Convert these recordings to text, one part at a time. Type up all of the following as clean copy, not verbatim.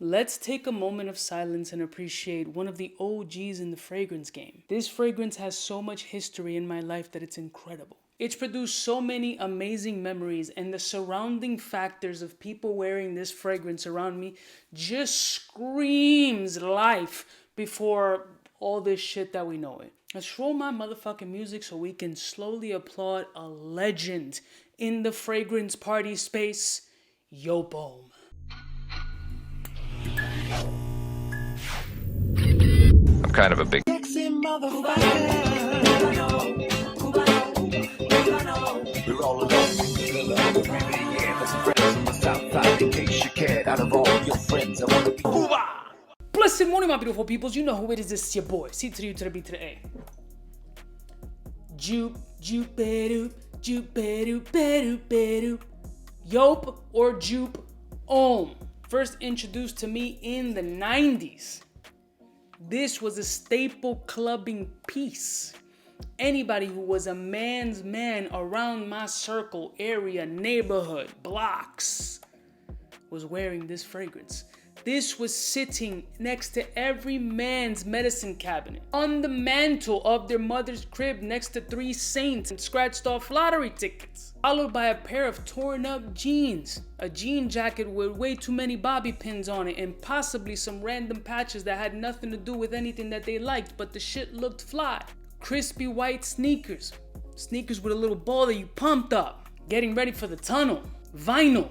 Let's take a moment of silence and appreciate one of the OGs in the fragrance game. This fragrance has so much history in my life that it's incredible. It's produced so many amazing memories, and the surrounding factors of people wearing this fragrance around me just screams life before all this shit that we know it. Let's roll my motherfucking music so we can slowly applaud a legend in the fragrance party space, Joop. I'm kind of a big we're all alone. Out of all your friends, I want to be Cuba. Blessed morning, my beautiful peoples. You know who it is. This is your boy. C to the U to the B to the A. Joop, Joop, Joop or Joop Homme. First introduced to me in the 90s. This was a staple clubbing piece. Anybody who was a man's man around my circle, area, neighborhood, blocks was wearing this fragrance. This was sitting next to every man's medicine cabinet, on the mantle of their mother's crib next to 3 saints and scratched off lottery tickets, followed by a pair of torn up jeans, a jean jacket with way too many bobby pins on it, and possibly some random patches that had nothing to do with anything that they liked, but the shit looked fly. Crispy white sneakers with a little ball that you pumped up, getting ready for the tunnel, vinyl,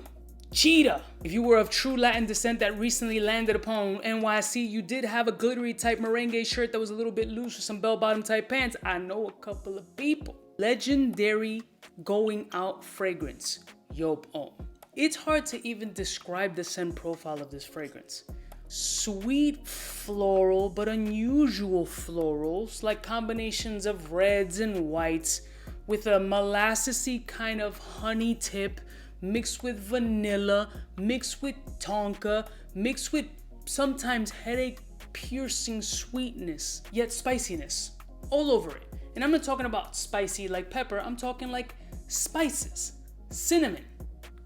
cheetah. If you were of true Latin descent that recently landed upon NYC, you did have a glittery type merengue shirt that was a little bit loose with some bell-bottom type pants. I know a couple of people. Legendary going out fragrance, Joop Homme. It's hard to even describe the scent profile of this fragrance. Sweet floral, but unusual florals, like combinations of reds and whites with a molassesy kind of honey tip, mixed with vanilla, mixed with tonka, mixed with sometimes headache-piercing sweetness, yet spiciness all over it. And I'm not talking about spicy like pepper, I'm talking like spices, cinnamon,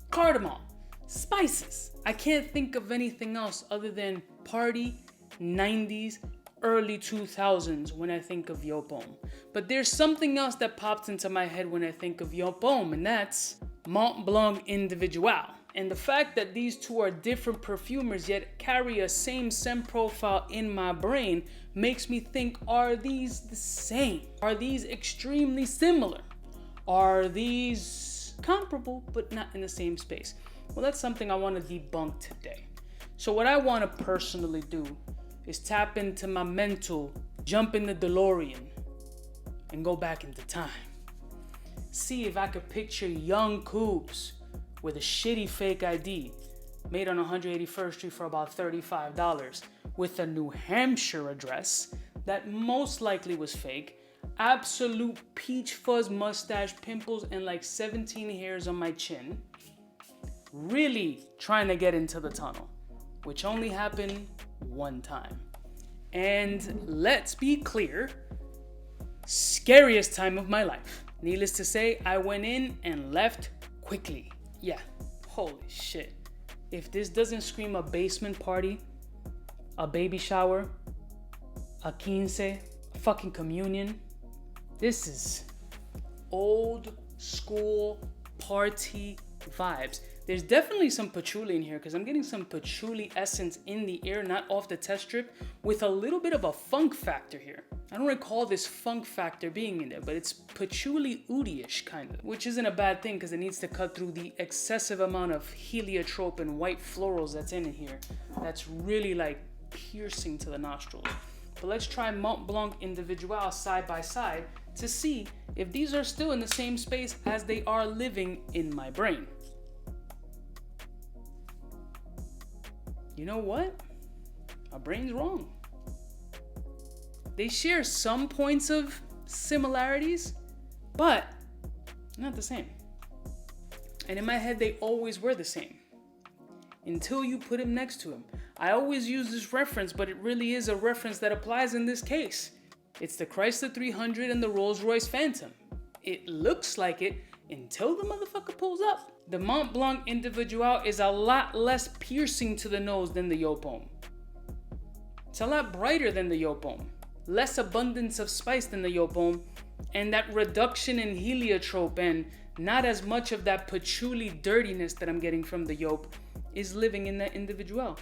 cardamom, spices. I can't think of anything else other than party, 90s, early 2000s when I think of Joop Homme. But there's something else that pops into my head when I think of Joop Homme, and that's Mont Blanc Individual. And the fact that these two are different perfumers yet carry a same scent profile in my brain makes me think, are these the same? Are these extremely similar? Are these comparable but not in the same space? Well, that's something I want to debunk today. So what I want to personally do is tap into my mental, jump in the DeLorean, and go back into time. See if I could picture young Cubes with a shitty fake ID made on 181st Street for about $35 with a New Hampshire address that most likely was fake, absolute peach fuzz mustache, pimples, and like 17 hairs on my chin, really trying to get into the tunnel, which only happened one time. And let's be clear, scariest time of my life. Needless to say, I went in and left quickly. Yeah, holy shit. If this doesn't scream a basement party, a baby shower, a quince, a fucking communion, this is old school party vibes. There's definitely some patchouli in here because I'm getting some patchouli essence in the air, not off the test strip, with a little bit of a funk factor here. I don't recall this funk factor being in there, but it's patchouli oudi-ish kind of, which isn't a bad thing because it needs to cut through the excessive amount of heliotrope and white florals that's in here. That's really like piercing to the nostrils. But let's try Mont Blanc Individual side by side to see if these are still in the same space as they are living in my brain. You know what? My brain's wrong. They share some points of similarities, but not the same. And in my head, they always were the same until you put him next to him. I always use this reference, but it really is a reference that applies in this case. It's the Chrysler 300 and the Rolls-Royce Phantom. It looks like it until the motherfucker pulls up. The Mont Blanc Individual is a lot less piercing to the nose than the Joop Homme. It's a lot brighter than the Joop Homme. Less abundance of spice than the Joop Homme. And that reduction in heliotrope and not as much of that patchouli dirtiness that I'm getting from the Joop is living in the Individual.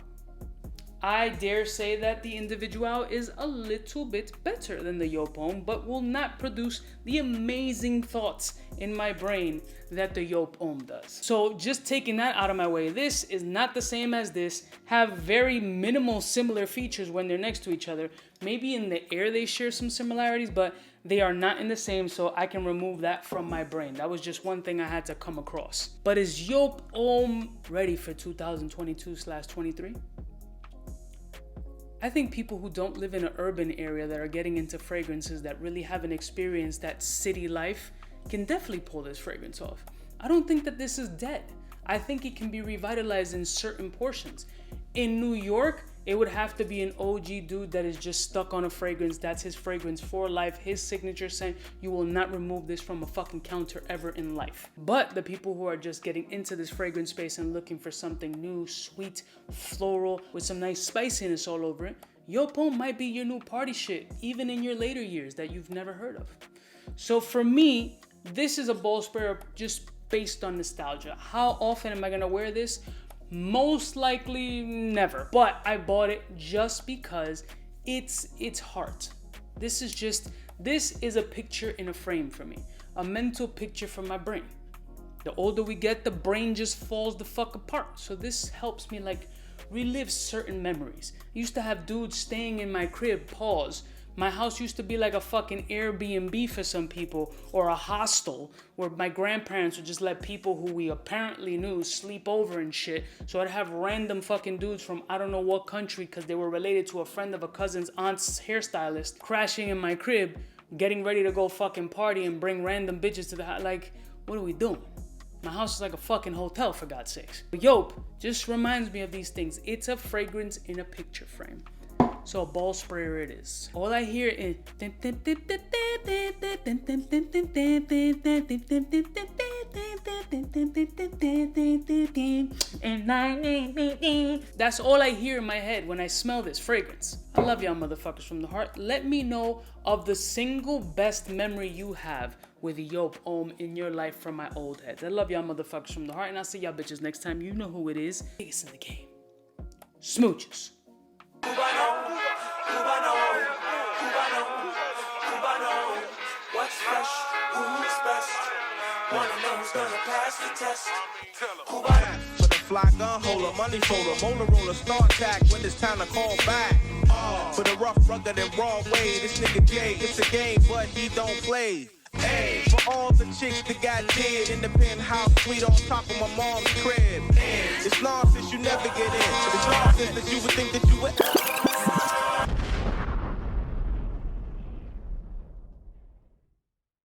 I dare say that the Individual is a little bit better than the Joop Homme, but will not produce the amazing thoughts in my brain that the Joop Homme does. So just taking that out of my way, this is not the same as this, have very minimal similar features when they're next to each other. Maybe in the air they share some similarities, but they are not in the same, so I can remove that from my brain. That was just one thing I had to come across. But is Joop Homme ready for 2022/23? I think people who don't live in an urban area that are getting into fragrances that really haven't experienced that city life can definitely pull this fragrance off. I don't think that this is dead. I think it can be revitalized in certain portions. In New York, it would have to be an OG dude that is just stuck on a fragrance. That's his fragrance for life, his signature scent. You will not remove this from a fucking counter ever in life. But the people who are just getting into this fragrance space and looking for something new, sweet, floral, with some nice spiciness all over it, Joop Homme might be your new party shit, even in your later years that you've never heard of. So for me, this is a ball sprayer just based on nostalgia. How often am I gonna wear this? Most likely never, but I bought it just because it's heart. This is a picture in a frame for me, a mental picture from my brain. The older we get, the brain just falls the fuck apart. So this helps me like relive certain memories. I used to have dudes staying in my crib, pause. My house used to be like a fucking Airbnb for some people, or a hostel where my grandparents would just let people who we apparently knew sleep over and shit. So I'd have random fucking dudes from I don't know what country because they were related to a friend of a cousin's aunt's hairstylist crashing in my crib, getting ready to go fucking party and bring random bitches to the house. Like, what are we doing? My house is like a fucking hotel, for God's sakes. But Joop just reminds me of these things. It's a fragrance in a picture frame. So a ball sprayer it is. All I hear is that's all I hear in my head when I smell this fragrance. I love y'all motherfuckers from the heart. Let me know of the single best memory you have with Joop Homme in your life from my old heads. I love y'all motherfuckers from the heart, and I'll see y'all bitches next time. You know who it is. Biggest in the game. Smooches. Cubaknow, what's fresh, who's best, wanna know who's gonna pass the test. For the fly gun holder, money folder, motor roller, start tack when it's time to call back. For the rough, rugged, and raw way, this nigga Jay, it's a game, but he don't play. Hey, for all the chicks that got dead in the penthouse suite on top of my mom's crib. It's nonsense you never get in. It's nonsense that you would think that you would.